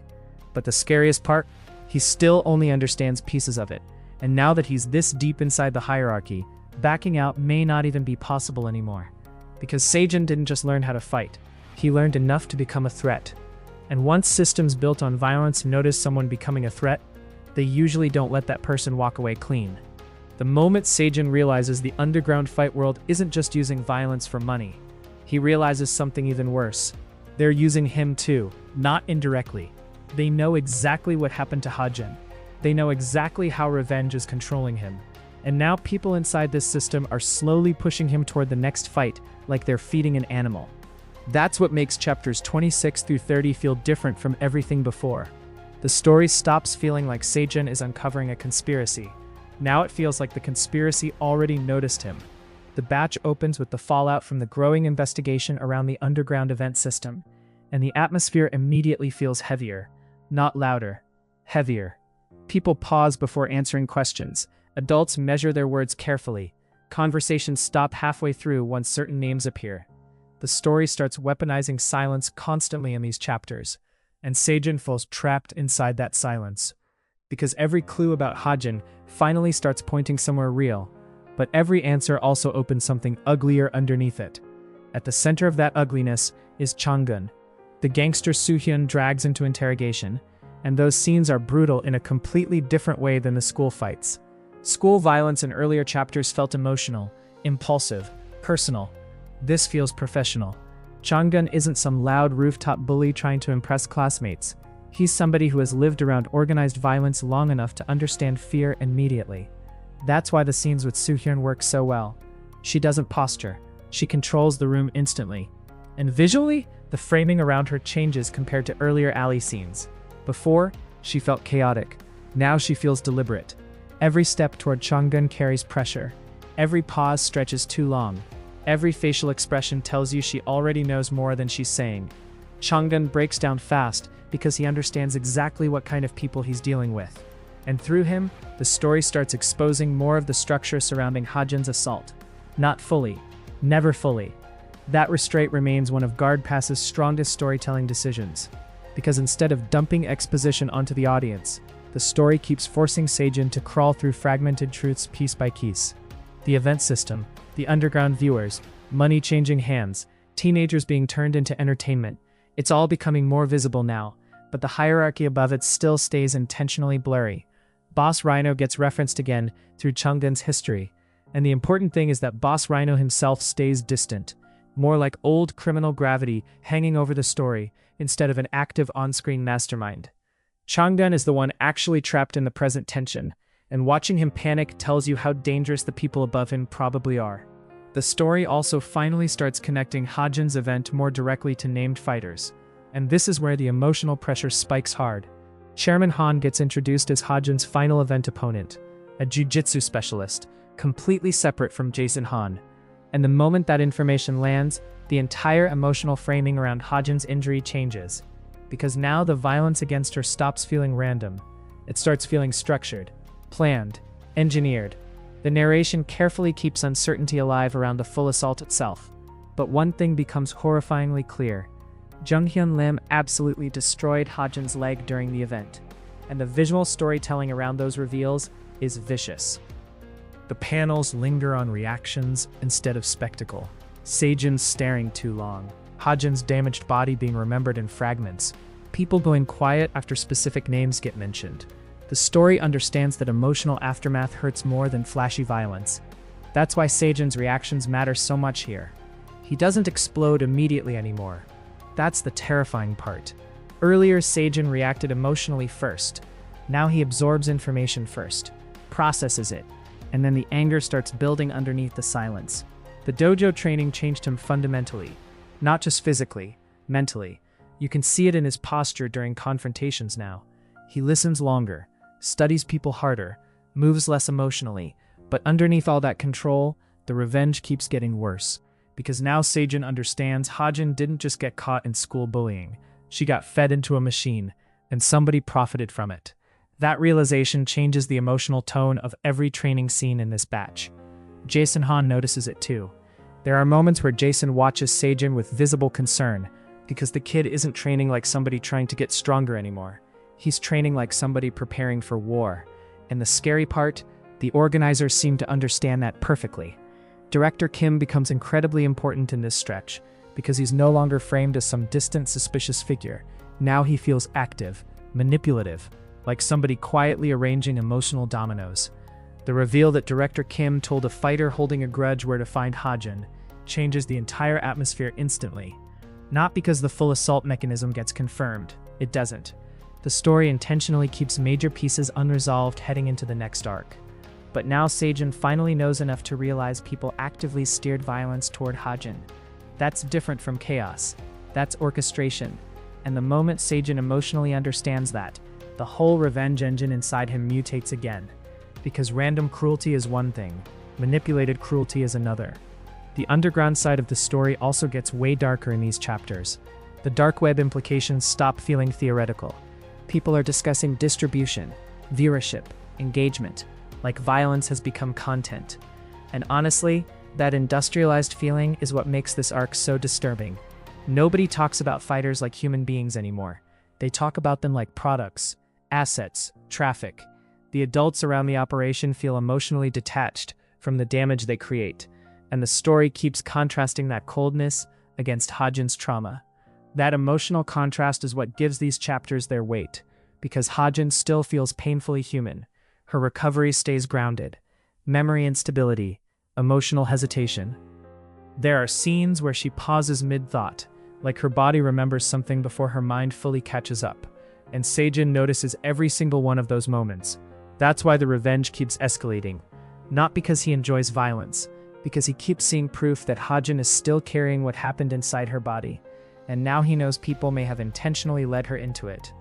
But the scariest part? He still only understands pieces of it, and now that he's this deep inside the hierarchy, backing out may not even be possible anymore. Because Sejun didn't just learn how to fight, he learned enough to become a threat. And once systems built on violence notice someone becoming a threat, they usually don't let that person walk away clean. The moment Sejun realizes the underground fight world isn't just using violence for money, he realizes something even worse. They're using him too, not indirectly. They know exactly what happened to Hajin. They know exactly how revenge is controlling him. And now people inside this system are slowly pushing him toward the next fight like they're feeding an animal. That's what makes chapters 26 through 30 feel different from everything before. The story stops feeling like Sejun is uncovering a conspiracy. Now it feels like the conspiracy already noticed him. The batch opens with the fallout from the growing investigation around the underground event system, and the atmosphere immediately feels heavier, not louder, heavier. People pause before answering questions. Adults measure their words carefully. Conversations stop halfway through once certain names appear. The story starts weaponizing silence constantly in these chapters, and Sejun falls trapped inside that silence. Because every clue about Hajin finally starts pointing somewhere real, but every answer also opens something uglier underneath it. At the center of that ugliness is Changgun. The gangster Su-Heyon drags into interrogation, and those scenes are brutal in a completely different way than the school fights. School violence in earlier chapters felt emotional, impulsive, personal. This feels professional. Changgun isn't some loud rooftop bully trying to impress classmates. He's somebody who has lived around organized violence long enough to understand fear immediately. That's why the scenes with Su-Heyon work so well. She doesn't posture. She controls the room instantly. And visually, the framing around her changes compared to earlier alley scenes. Before, she felt chaotic. Now she feels deliberate. Every step toward Changgun carries pressure. Every pause stretches too long. Every facial expression tells you she already knows more than she's saying. Changgun breaks down fast because he understands exactly what kind of people he's dealing with. And through him, the story starts exposing more of the structure surrounding Hajin's assault. Not fully. Never fully. That restraint remains one of Guard Pass's strongest storytelling decisions. Because instead of dumping exposition onto the audience, the story keeps forcing Sejun to crawl through fragmented truths piece by piece. The event system, the underground viewers, money changing hands, teenagers being turned into entertainment, it's all becoming more visible now, but the hierarchy above it still stays intentionally blurry. Boss Rhino gets referenced again through Changgun's history, and the important thing is that Boss Rhino himself stays distant, more like old criminal gravity hanging over the story instead of an active on-screen mastermind. Changgun is the one actually trapped in the present tension, and watching him panic tells you how dangerous the people above him probably are. The story also finally starts connecting Hajin's event more directly to named fighters, and this is where the emotional pressure spikes hard. Chairman Han gets introduced as Hajin's final event opponent, a jiu-jitsu specialist, completely separate from Jason Han. And the moment that information lands, the entire emotional framing around Hajin's injury changes. Because now the violence against her stops feeling random. It starts feeling structured, planned, engineered. The narration carefully keeps uncertainty alive around the full assault itself. But one thing becomes horrifyingly clear. Jung-hyun Lim absolutely destroyed Hajin's leg during the event. And the visual storytelling around those reveals is vicious. The panels linger on reactions instead of spectacle. Sejun staring too long. Hajin's damaged body being remembered in fragments. People going quiet after specific names get mentioned. The story understands that emotional aftermath hurts more than flashy violence. That's why Sejun's reactions matter so much here. He doesn't explode immediately anymore. That's the terrifying part. Earlier, Sejun reacted emotionally first. Now he absorbs information first, processes it, and then the anger starts building underneath the silence. The dojo training changed him fundamentally, not just physically, mentally. You can see it in his posture during confrontations now. He listens longer, studies people harder, moves less emotionally, but underneath all that control, the revenge keeps getting worse. because now Sejun understands Hajin didn't just get caught in school bullying. She got fed into a machine, and somebody profited from it. That realization changes the emotional tone of every training scene in this batch. Jason Han notices it too. There are moments where Jason watches Sejun with visible concern, because the kid isn't training like somebody trying to get stronger anymore. He's training like somebody preparing for war. And the scary part, the organizers seem to understand that perfectly. Director Kim becomes incredibly important in this stretch, because he's no longer framed as some distant, suspicious figure. Now he feels active, manipulative, like somebody quietly arranging emotional dominoes. The reveal that Director Kim told a fighter holding a grudge where to find Hajin changes the entire atmosphere instantly. Not because the full assault mechanism gets confirmed, it doesn't. The story intentionally keeps major pieces unresolved heading into the next arc. But now Sejun finally knows enough to realize people actively steered violence toward Hajin. That's different from chaos. That's orchestration. And the moment Sejun emotionally understands that, the whole revenge engine inside him mutates again. Because random cruelty is one thing, manipulated cruelty is another. The underground side of the story also gets way darker in these chapters. The dark web implications stop feeling theoretical. People are discussing distribution, viewership, engagement, like violence has become content. And honestly, that industrialized feeling is what makes this arc so disturbing. Nobody talks about fighters like human beings anymore. They talk about them like products, assets, traffic. The adults around the operation feel emotionally detached from the damage they create, and the story keeps contrasting that coldness against Hajin's trauma. That emotional contrast is what gives these chapters their weight, because Hajin still feels painfully human. Her recovery stays grounded. Memory instability, emotional hesitation. There are scenes where she pauses mid-thought, like her body remembers something before her mind fully catches up, and Sejun notices every single one of those moments. That's why the revenge keeps escalating. Not because he enjoys violence, because he keeps seeing proof that Hajin is still carrying what happened inside her body, and now he knows people may have intentionally led her into it.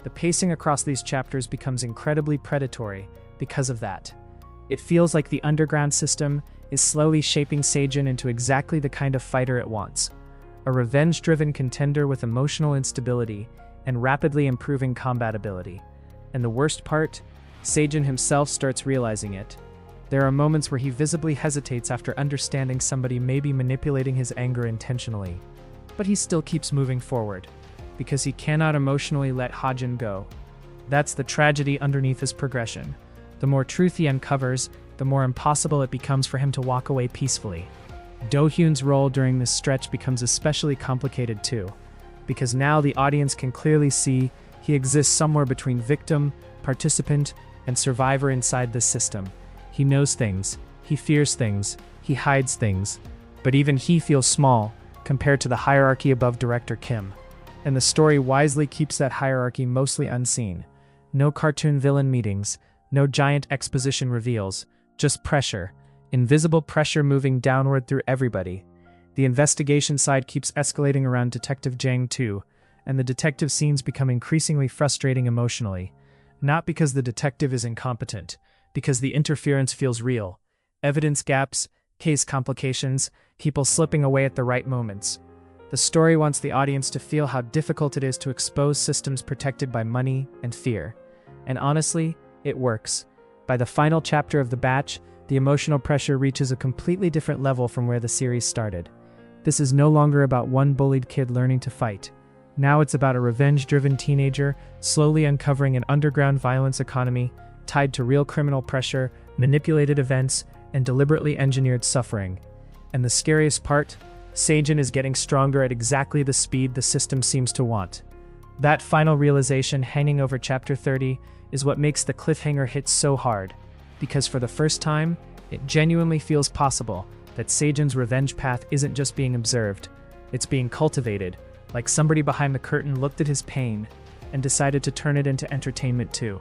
The pacing across these chapters becomes incredibly predatory because of that. It feels like the underground system is slowly shaping Sejun into exactly the kind of fighter it wants. A revenge-driven contender with emotional instability and rapidly improving combat ability. And the worst part? Sejun himself starts realizing it. There are moments where he visibly hesitates after understanding somebody may be manipulating his anger intentionally. But he still keeps moving forward, because he cannot emotionally let Hajin go. That's the tragedy underneath his progression. The more truth he uncovers, the more impossible it becomes for him to walk away peacefully. Do-hyun's role during this stretch becomes especially complicated too, because now the audience can clearly see he exists somewhere between victim, participant, and survivor inside this system. He knows things, he fears things, he hides things, but even he feels small compared to the hierarchy above Director Kim. And the story wisely keeps that hierarchy mostly unseen. No cartoon villain meetings, no giant exposition reveals, just pressure, invisible pressure moving downward through everybody. The investigation side keeps escalating around Detective Jang too, and the detective scenes become increasingly frustrating emotionally. Not because the detective is incompetent, because the interference feels real. Evidence gaps, case complications, people slipping away at the right moments. The story wants the audience to feel how difficult it is to expose systems protected by money and fear. And honestly, it works. By the final chapter of the batch, the emotional pressure reaches a completely different level from where the series started. This is no longer about one bullied kid learning to fight. Now it's about a revenge-driven teenager slowly uncovering an underground violence economy tied to real criminal pressure, manipulated events, and deliberately engineered suffering. And the scariest part? Sejun is getting stronger at exactly the speed the system seems to want. That final realization hanging over Chapter 30 is what makes the cliffhanger hit so hard, because for the first time, it genuinely feels possible that Sejun's revenge path isn't just being observed, it's being cultivated, like somebody behind the curtain looked at his pain and decided to turn it into entertainment too.